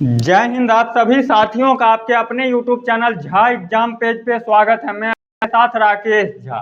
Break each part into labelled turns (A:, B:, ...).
A: जय हिंद। आप सभी साथियों का आपके अपने YouTube channel Jha exam page पे स्वागत है। मैं साथ राकेश झा।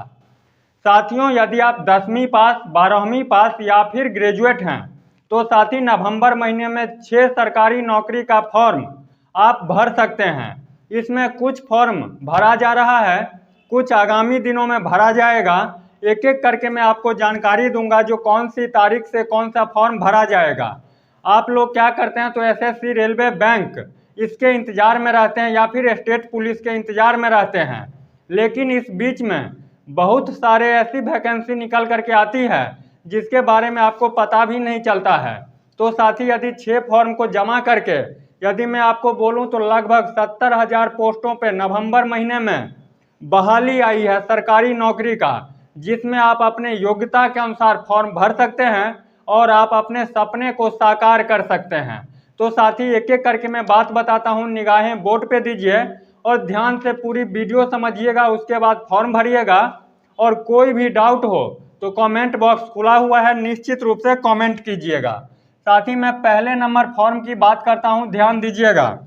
A: साथियों, यदि आप 10वीं पास, 12वीं पास या फिर ग्रेजुएट हैं तो साथी नवंबर महीने में 6 सरकारी नौकरी का फॉर्म आप भर सकते हैं। इसमें कुछ फॉर्म भरा जा रहा है, कुछ आगामी दिनों में भरा जाएगा। एक एक करके मैं आपको जानकारी दूंगा जो कौन सी तारीख से कौन सा फॉर्म भरा जाएगा। आप लोग क्या करते हैं तो एसएससी, रेलवे, बैंक इसके इंतज़ार में रहते हैं या फिर स्टेट पुलिस के इंतज़ार में रहते हैं, लेकिन इस बीच में बहुत सारे ऐसी वैकेंसी निकल करके आती है जिसके बारे में आपको पता भी नहीं चलता है। तो साथी, यदि 6 फॉर्म को जमा करके यदि मैं आपको बोलूं तो लगभग 70,000 पोस्टों पे नवंबर महीने में बहाली आई है सरकारी नौकरी का, जिसमें आप अपने योग्यता के अनुसार फॉर्म भर सकते हैं और आप अपने सपने को साकार कर सकते हैं। तो साथी, एक एक करके मैं बात बताता हूं, निगाहें बोर्ड पे दीजिए और ध्यान से पूरी वीडियो समझिएगा, उसके बाद फॉर्म भरिएगा। और कोई भी डाउट हो तो कमेंट बॉक्स खुला हुआ है, निश्चित रूप से कमेंट कीजिएगा। साथ ही मैं पहले नंबर फॉर्म की बात करता हूं, ध्यान दीजिएगा।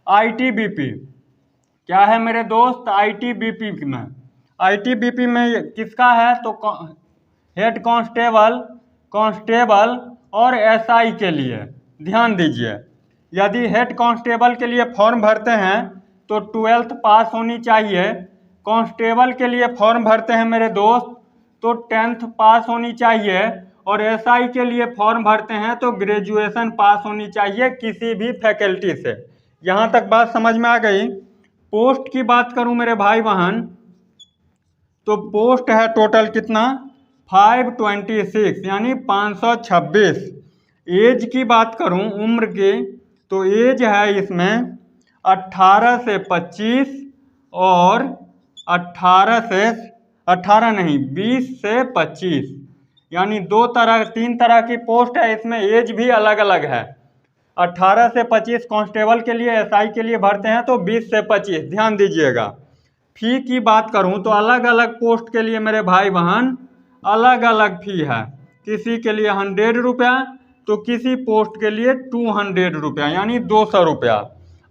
A: आईटीबीपी क्या है मेरे दोस्त? आईटीबीपी में किसका है तो हेड कांस्टेबल और एसआई के लिए। ध्यान दीजिए, यदि हेड कांस्टेबल के लिए फॉर्म भरते हैं तो 12th पास होनी चाहिए। कांस्टेबल के लिए फॉर्म भरते हैं मेरे दोस्त तो 10th पास होनी चाहिए। और एसआई के लिए फॉर्म भरते हैं तो ग्रेजुएशन पास होनी चाहिए किसी भी फैकल्टी से। यहाँ तक बात समझ में आ गई। पोस्ट की बात करूँ मेरे भाई बहन तो पोस्ट है टोटल कितना? 526 यानी 526। एज की बात करूं, उम्र की, तो एज है इसमें 18 से 25 और 20 से 25, यानी 3 तरह की पोस्ट है। इसमें एज भी अलग अलग है। 18 से 25 कांस्टेबल के लिए, एसआई के लिए भरते हैं तो 20 से 25। ध्यान दीजिएगा। फी की बात करूं तो अलग अलग पोस्ट के लिए मेरे भाई बहन अलग अलग फी है। किसी के लिए 100 रुपया तो किसी पोस्ट के लिए 200 रुपया यानी 200 रुपया।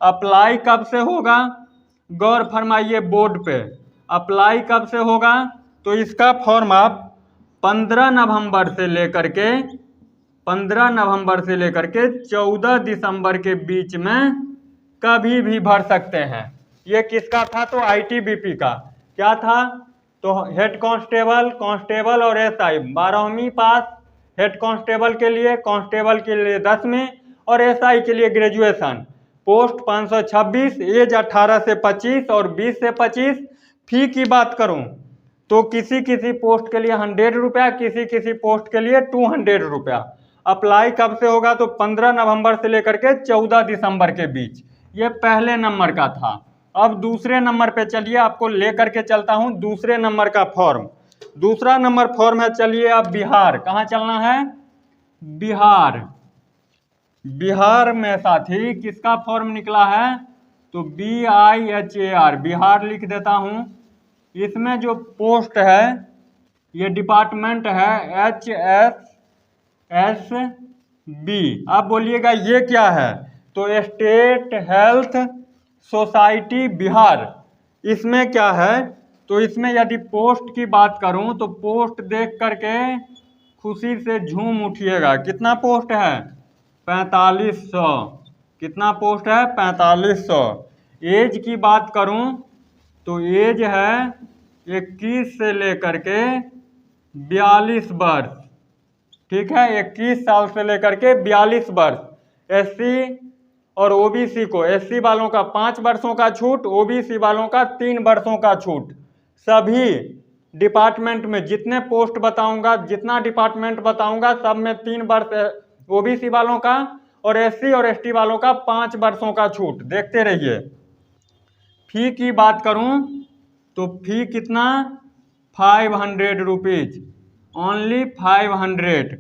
A: अप्लाई कब से होगा? गौर फरमाइए बोर्ड पे। अप्लाई कब से होगा तो इसका फॉर्म आप 15 नवंबर से लेकर के 14 दिसंबर के बीच में कभी भी भर सकते हैं। ये किसका था तो आईटीबीपी का। क्या था तो हेड कांस्टेबल और एसआई। 12वीं पास हेड कांस्टेबल के लिए 10वीं और एसआई के लिए ग्रेजुएशन। पोस्ट 526, एज 18 से 25 और 20 से 25। फी की बात करूं तो किसी पोस्ट के लिए 100 रुपया, किसी पोस्ट के लिए 200 रुपया। अप्लाई कब से होगा तो 15 नवंबर से लेकर के 14 दिसंबर के बीच। ये पहले नंबर का था। अब दूसरे नंबर पे चलिए, आपको लेकर के चलता हूं दूसरे नंबर का फॉर्म। दूसरा नंबर फॉर्म है, चलिए अब बिहार। कहाँ चलना है? बिहार में साथी किसका फॉर्म निकला है तो BIHAR, बिहार लिख देता हूं। इसमें जो पोस्ट है ये डिपार्टमेंट है HSSB। आप बोलिएगा ये क्या है तो स्टेट हेल्थ सोसाइटी बिहार। इसमें क्या है तो इसमें यदि पोस्ट की बात करूं तो पोस्ट देख करके खुशी से झूम उठिएगा। कितना पोस्ट है? 4500। कितना पोस्ट है? 4500। एज की बात करूं तो एज है 21 से लेकर के 42 वर्ष। ठीक है, 21 साल से लेकर के 42 वर्ष। एससी और ओबीसी को, एससी वालों का 5 वर्षों का छूट, ओबीसी वालों का 3 वर्षों का छूट। सभी डिपार्टमेंट में जितने पोस्ट बताऊंगा, जितना डिपार्टमेंट बताऊंगा, सब में 3 वर्ष ओबीसी वालों का और एससी और एसटी वालों का 5 वर्षों का छूट। देखते रहिए। फी की बात करूं तो फी कितना? 500 रुपीज, ओनली 500।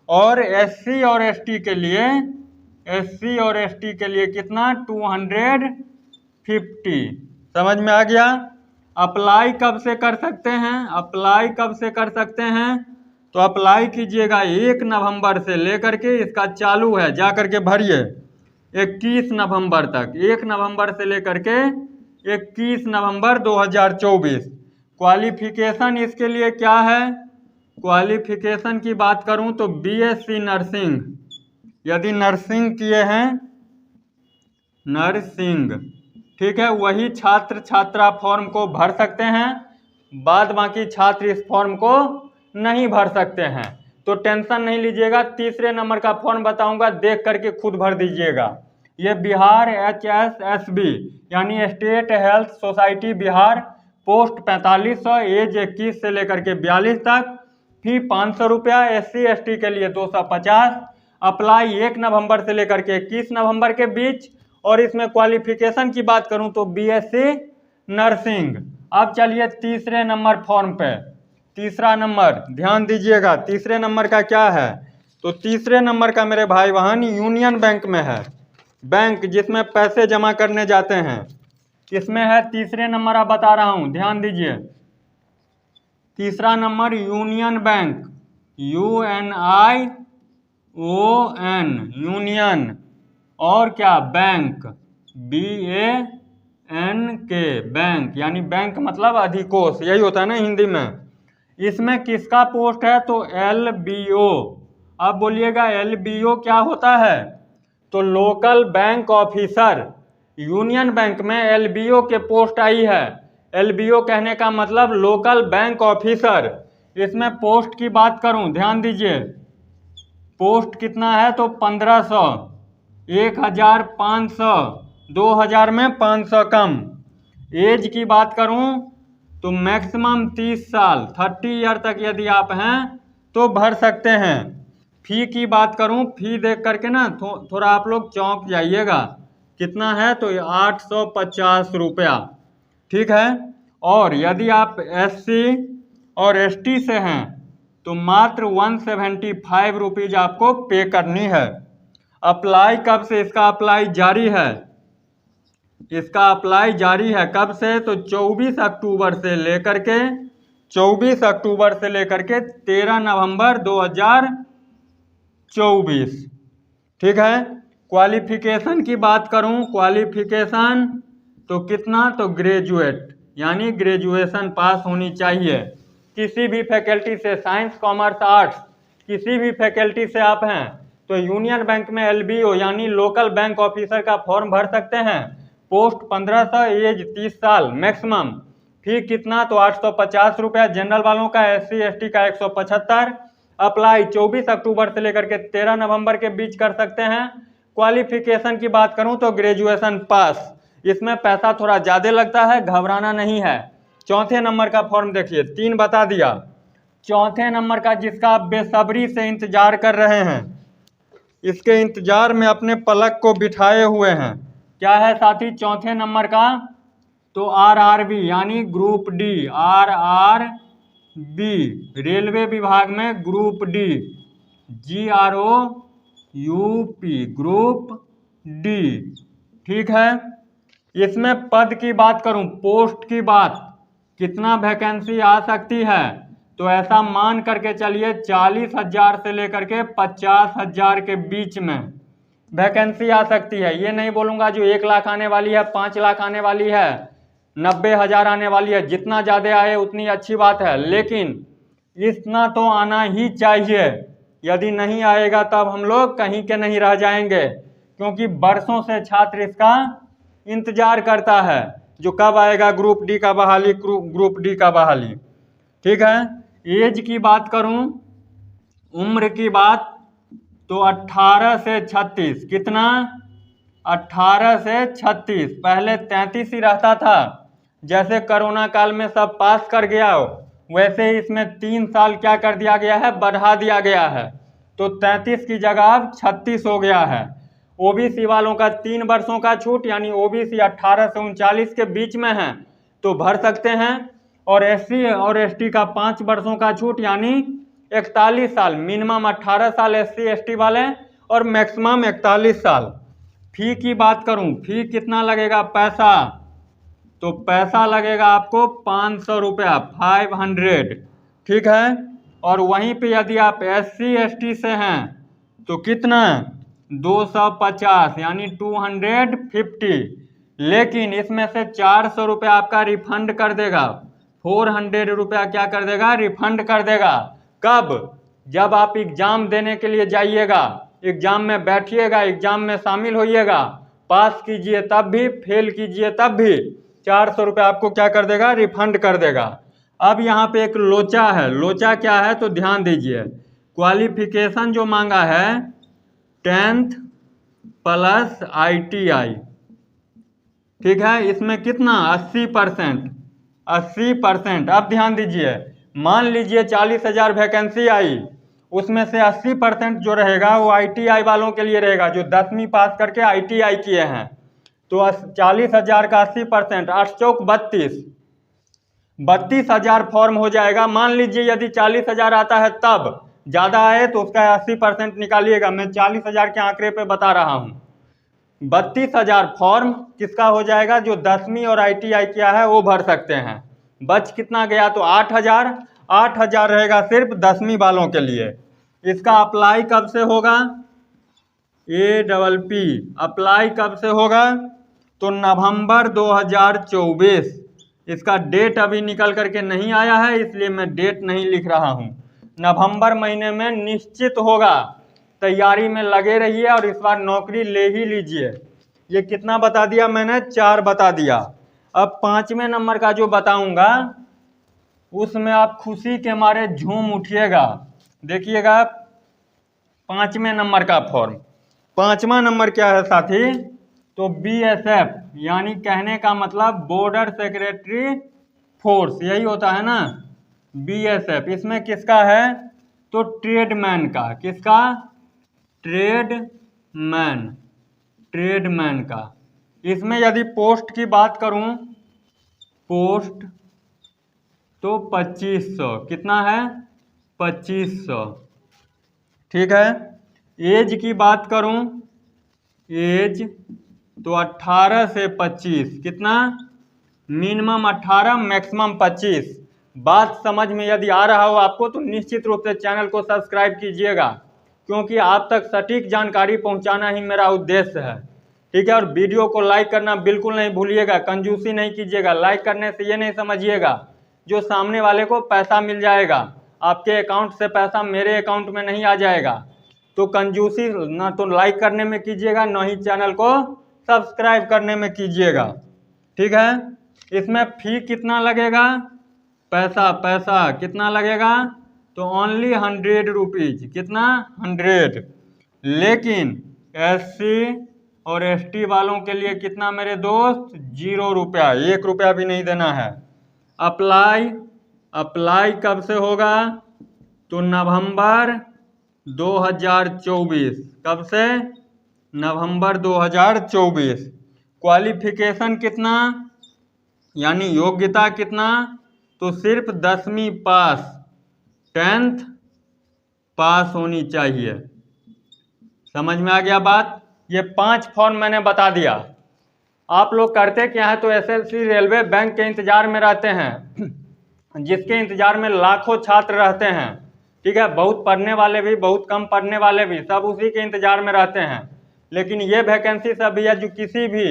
A: और एससी और एसटी के लिए कितना? 250। समझ में आ गया? अप्लाई कब से कर सकते हैं तो अप्लाई कीजिएगा 1 नवंबर से लेकर के, इसका चालू है, जा करके भरिए। 21 नवंबर तक, 1 नवंबर से लेकर के 21 नवंबर 2024। क्वालिफिकेशन इसके लिए क्या है? क्वालिफिकेशन की बात करूं तो बीएससी नर्सिंग, यदि नर्सिंग किए हैं, नर्सिंग, ठीक है, वही छात्र छात्रा फॉर्म को भर सकते हैं, बाद बाकी छात्र इस फॉर्म को नहीं भर सकते हैं। तो टेंशन नहीं लीजिएगा, तीसरे नंबर का फॉर्म बताऊंगा, देख करके खुद भर दीजिएगा। ये बिहार HSSB यानी state health society Bihar, post 4500, age 21 से लेकर के 42 तक, फी 500 रुपया, SC ST के लिए 250, अप्लाई 1 नवंबर से लेकर के 21 नवंबर के बीच। और इसमें क्वालिफिकेशन की बात करूं तो बीएससी नर्सिंग। अब चलिए तीसरे नंबर फॉर्म पे, तीसरा नंबर ध्यान दीजिएगा, तीसरे नंबर का क्या है? तो तीसरे नंबर का मेरे भाई बहन यूनियन बैंक में है, बैंक जिसमें पैसे जमा करने जाते हैं, किसमें है तीसरे नंबर? आप बता रहा हूं, ध्यान दीजिए। तीसरा number union bank, UNION, union, और क्या? बैंक, BANK, बैंक, यानी बैंक मतलब अधिकोष, यही होता है ना हिंदी में। इसमें किसका पोस्ट है? तो LBO। अब बोलिएगा LBO क्या होता है? तो local bank officer. Union bank में LBO के पोस्ट आई है। LBO कहने का मतलब लोकल बैंक ऑफिसर। इसमें पोस्ट की बात करूं, ध्यान दीजिए, पोस्ट कितना है? तो 1500, 1500, 2000 में 500 कम। एज की बात करूं तो मैक्सिमम 30 साल, 30 ईयर तक यदि आप हैं तो भर सकते हैं। फी की बात करूं, फी देख करके ना थोड़ा आप लोग चौंक जाइएगा, कितना है? तो 850 रुपया, ठीक है। और यदि आप SC और ST से हैं तो मात्र 175 रुपीज आपको पे करनी है। अप्लाई कब से? इसका अप्लाई जारी है, इसका अप्लाई जारी है कब से? तो 24 अक्टूबर से लेकर के 24 अक्टूबर से लेकर के 13 नवंबर 2024, ठीक है। क्वालिफिकेशन की बात करूं, क्वालिफिकेशन तो कितना? तो ग्रेजुएट, यानी ग्रेजुएशन पास होनी चाहिए किसी भी फैकल्टी से, साइंस कॉमर्स आर्ट्स, किसी भी फैकल्टी से आप हैं तो यूनियन बैंक में LBO यानी लोकल बैंक ऑफिसर का फॉर्म भर सकते हैं। पोस्ट 1500, एज 30 साल मैक्सिमम, फी कितना? तो 850 रुपया। जनरल वालों का, SC ST का 175। अप्लाई 24 अक्टूबर से लेकर के 13 नवंबर के बीच कर सकते हैं। क्वालिफिकेशन की बात करूं तो ग्रेजुएशन पास। इसमें पैसा थोड़ा ज़्यादा लगता है, घबराना नहीं है। चौथे नंबर का फॉर्म देखिए, 3 बता दिया। चौथे नंबर का जिसका आप बेसब्री से इंतजार कर रहे हैं, इसके इंतजार में अपने पलक को बिठाए हुए हैं, क्या है साथी? चौथे नंबर का तो RRB यानी ग्रुप D, RRB, रेलवे विभाग में group D, GROUP, group D, ठीक है। इसमें पद की बात करूं, पोस्ट की बात, कितना वैकेंसी आ सकती है? तो ऐसा मान करके चलिए 40,000 से लेकर के 50,000 के बीच में वैकेंसी आ सकती है। ये नहीं बोलूँगा जो 1 लाख आने वाली है, 5 लाख आने वाली है, 90,000 आने वाली है। जितना ज़्यादा आए उतनी अच्छी बात है, लेकिन इतना तो आना ही चाहिए। यदि नहीं आएगा तब हम लोग कहीं के नहीं रह जाएंगे, क्योंकि बरसों से छात्र इसका इंतजार करता है जो कब आएगा ग्रुप D का बहाली, ग्रुप D का बहाली, ठीक है। एज की बात करूं, उम्र की बात, तो 18 से 36, कितना? 18 से 36, पहले 33 ही रहता था। जैसे कोरोना काल में सब पास कर गया हो, वैसे ही इसमें 3 साल क्या कर दिया गया है? बढ़ा दिया गया है। तो 33 की जगह अब 36 हो गया है। OBC वालों का 3 वर्षों का छूट, यानी OBC 18 से 39 के बीच में है तो भर सकते हैं। और SC और ST का 5 वर्षों का छूट, यानी 41 साल, मिनिमम 18 साल SC ST वाले और मैक्सिमम 41 साल। फी की बात करूं, फी कितना लगेगा? पैसा, तो पैसा लगेगा आपको 500 रुपया, 500, ठीक है। और वहीं पे यदि आप SC ST से हैं तो कितना? 250 यानी 250। लेकिन इसमें से 400 रुपये आपका रिफंड कर देगा, 400 रुपया क्या कर देगा, रिफंड कर देगा। कब? जब आप एग्जाम देने के लिए जाइएगा, एग्जाम में बैठिएगा, एग्जाम में शामिल होइएगा, पास कीजिए तब भी, फेल कीजिए तब भी 400 रुपये आपको क्या कर देगा, रिफंड कर देगा। अब यहाँ पे एक लोचा है, लोचा क्या है तो ध्यान दीजिए। क्वालिफिकेशन जो मांगा है 10th प्लस ITI, ठीक है, इसमें कितना 80%, 80%। अब ध्यान दीजिए, मान लीजिए 40,000 वैकेंसी आई, उसमें से 80% जो रहेगा वो ITI वालों के लिए रहेगा, जो 10वीं पास करके ITI किए हैं। तो 40,000 का 80%, 8 चौक 32, 32,000 फॉर्म हो जाएगा। मान लीजिए यदि 40,000 आता है, तब ज़्यादा आए तो उसका 80% निकालिएगा। मैं 40,000 के आंकड़े पे बता रहा हूँ। 32,000 फॉर्म किसका हो जाएगा, जो 10वीं और ITI किया है वो भर सकते हैं। बच कितना गया तो 8,000, 8,000 रहेगा सिर्फ 10वीं वालों के लिए। इसका अप्लाई कब से होगा, APP अप्लाई कब से होगा तो नवंबर 2024। इसका डेट अभी निकल करके नहीं आया है, इसलिए मैं डेट नहीं लिख रहा हूँ। नवंबर महीने में निश्चित होगा। तैयारी में लगे रहिए और इस बार नौकरी ले ही लीजिए। ये कितना बता दिया मैंने, 4 बता दिया। अब 5वें नंबर का जो बताऊंगा उसमें आप खुशी के मारे झूम उठिएगा। देखिएगा 5वें नंबर का फॉर्म। 5वां नंबर क्या है साथी, तो BSF यानी कहने का मतलब बॉर्डर सेक्रेटरी फोर्स, यही होता है ना BSF। इसमें किसका है तो ट्रेडमैन का, किसका, ट्रेडमैन, ट्रेडमैन का। इसमें यदि पोस्ट की बात करूं, पोस्ट तो 2500, कितना है 2500, ठीक है। एज की बात करूं, एज तो 18 से 25, कितना, मिनिमम 18 मैक्सिमम 25। बात समझ में यदि आ रहा हो आपको तो निश्चित रूप से चैनल को सब्सक्राइब कीजिएगा, क्योंकि आप तक सटीक जानकारी पहुंचाना ही मेरा उद्देश्य है, ठीक है। और वीडियो को लाइक करना बिल्कुल नहीं भूलिएगा, कंजूसी नहीं कीजिएगा। लाइक करने से ये नहीं समझिएगा जो सामने वाले को पैसा मिल जाएगा, आपके अकाउंट से पैसा मेरे अकाउंट में नहीं आ जाएगा। तो कंजूसी ना तो लाइक करने में कीजिएगा, ना ही चैनल को सब्सक्राइब करने में कीजिएगा, ठीक है। इसमें फी कितना लगेगा, पैसा कितना लगेगा तो ओनली 100 रुपीज़, कितना 100। लेकिन SC और ST वालों के लिए कितना मेरे दोस्त, 0 रुपया, 1 रुपया भी नहीं देना है। अप्लाई कब से होगा तो नवंबर 2024, कब से, नवंबर 2024। क्वालिफिकेशन कितना यानी योग्यता कितना तो सिर्फ 10वीं पास, 10th पास होनी चाहिए। समझ में आ गया बात। ये 5 फॉर्म मैंने बता दिया। आप लोग करते क्या है तो SSC रेलवे बैंक के इंतजार में रहते हैं, जिसके इंतजार में लाखों छात्र रहते हैं, ठीक है। बहुत पढ़ने वाले भी, बहुत कम पढ़ने वाले भी, सब उसी के इंतजार में रहते हैं। लेकिन ये वैकेंसी सब भी है जो किसी भी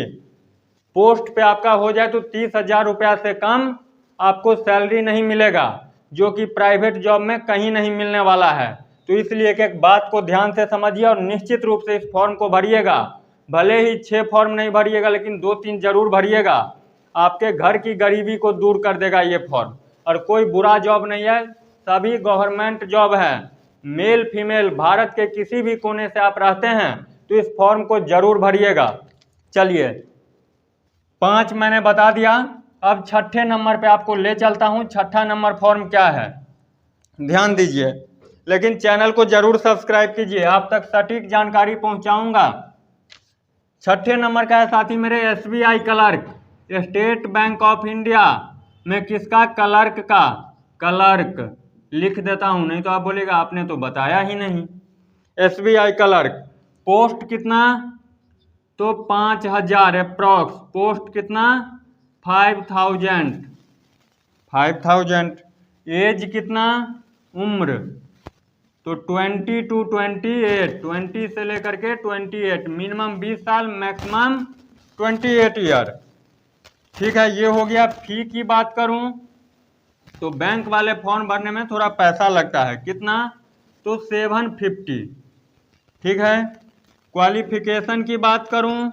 A: पोस्ट पे आपका हो जाए तो 30,000 रुपया से कम आपको सैलरी नहीं मिलेगा, जो कि प्राइवेट जॉब में कहीं नहीं मिलने वाला है। तो इसलिए एक एक बात को ध्यान से समझिए और निश्चित रूप से इस फॉर्म को भरिएगा। भले ही 6 फॉर्म नहीं भरिएगा, लेकिन 2-3 जरूर भरिएगा। आपके घर की गरीबी को दूर कर देगा ये फॉर्म। और कोई बुरा जॉब नहीं है, सभी गवर्नमेंट जॉब है, मेल फीमेल, भारत के किसी भी कोने से आप रहते हैं तो इस फॉर्म को जरूर भरिएगा। चलिए 5 मैंने बता दिया। अब 6ठे नंबर पे आपको ले चलता हूं। 6ठा नंबर फॉर्म क्या है, ध्यान दीजिए, लेकिन चैनल को जरूर सब्सक्राइब कीजिए, आप तक सटीक जानकारी पहुंचाऊंगा। 6ठे नंबर का है साथी मेरे SBI clerk, state bank of India में किसका, क्लर्क का, क्लर्क लिख देता हूं, नहीं तो आप बोलेगा आपने तो बताया ही नहीं। SBI क्लर्क, पोस्ट कितना तो 5,000 अप्रॉक्स, पोस्ट कितना 5,000। एज कितना, उम्र तो 20 to 28, 20 से लेकर के 28, मिनिमम 20 साल, मैक्सिमम 28 ईयर। ठीक है, ये हो गया। फी की बात करूं तो बैंक वाले फॉर्म भरने में थोड़ा पैसा लगता है, कितना, तो 750। ठीक है, क्वालिफिकेशन की बात करूं,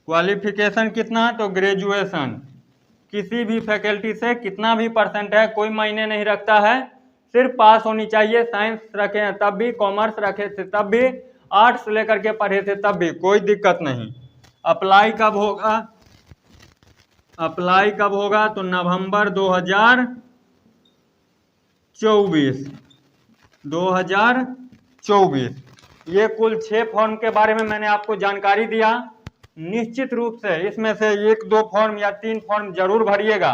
A: क्वालिफिकेशन कितना, तो ग्रेजुएशन, किसी भी फैकल्टी से कितना भी परसेंट है कोई मायने नहीं रखता है, सिर्फ पास होनी चाहिए। साइंस रखे हैं तब भी, कॉमर्स रखे थे तब भी, आर्ट्स लेकर के पढ़े थे तब भी, कोई दिक्कत नहीं। अप्लाई कब होगा, अप्लाई कब होगा, तो नवंबर 2024, 2024। ये कुल 6 फॉर्म के बारे में मैंने आपको जानकारी दिया। निश्चित रूप से इसमें से 1-2 फॉर्म या 3 फॉर्म जरूर भरिएगा,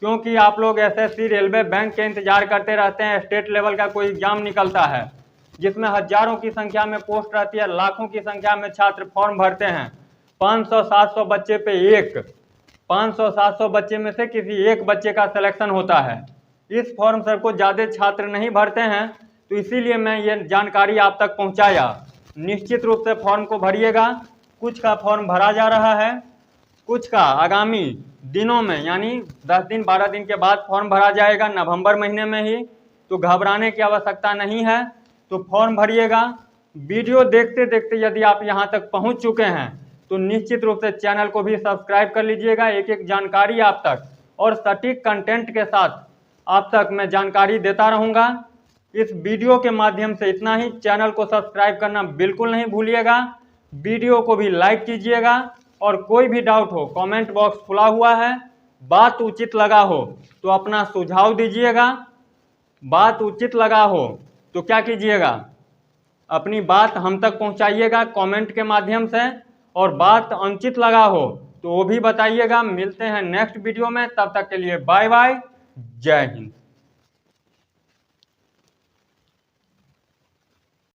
A: क्योंकि आप लोग एसएससी, रेलवे, बैंक के इंतजार करते रहते हैं। स्टेट लेवल का कोई एग्जाम निकलता है जिसमें हजारों की संख्या में पोस्ट रहती है, लाखों की संख्या में छात्र फॉर्म भरते हैं। 500-700 बच्चे पे 500-700 बच्चे में से किसी एक बच्चे का सिलेक्शन होता है। इस फॉर्म सर को ज़्यादा छात्र नहीं भरते हैं, तो इसीलिए मैं ये जानकारी आप तक पहुंचाया। निश्चित रूप से फॉर्म को भरिएगा। कुछ का फॉर्म भरा जा रहा है, कुछ का आगामी दिनों में, यानी 10 दिन 12 दिन के बाद फॉर्म भरा जाएगा, नवंबर महीने में ही। तो घबराने की आवश्यकता नहीं है, तो फॉर्म भरिएगा। वीडियो देखते देखते यदि आप यहाँ तक पहुँच चुके हैं तो निश्चित रूप से चैनल को भी सब्सक्राइब कर लीजिएगा। एक एक जानकारी आप तक और सटीक कंटेंट के साथ आप तक मैं जानकारी देता रहूँगा। इस वीडियो के माध्यम से इतना ही। चैनल को सब्सक्राइब करना बिल्कुल नहीं भूलिएगा। वीडियो को भी लाइक कीजिएगा, और कोई भी डाउट हो कमेंट बॉक्स खुला हुआ है। बात उचित लगा हो तो अपना सुझाव दीजिएगा। बात उचित लगा हो तो क्या कीजिएगा, अपनी बात हम तक पहुंचाइएगा कमेंट के माध्यम से, और बात अनुचित लगा हो तो वो भी बताइएगा। मिलते हैं नेक्स्ट वीडियो में, तब तक के लिए बाय बाय, जय हिंद।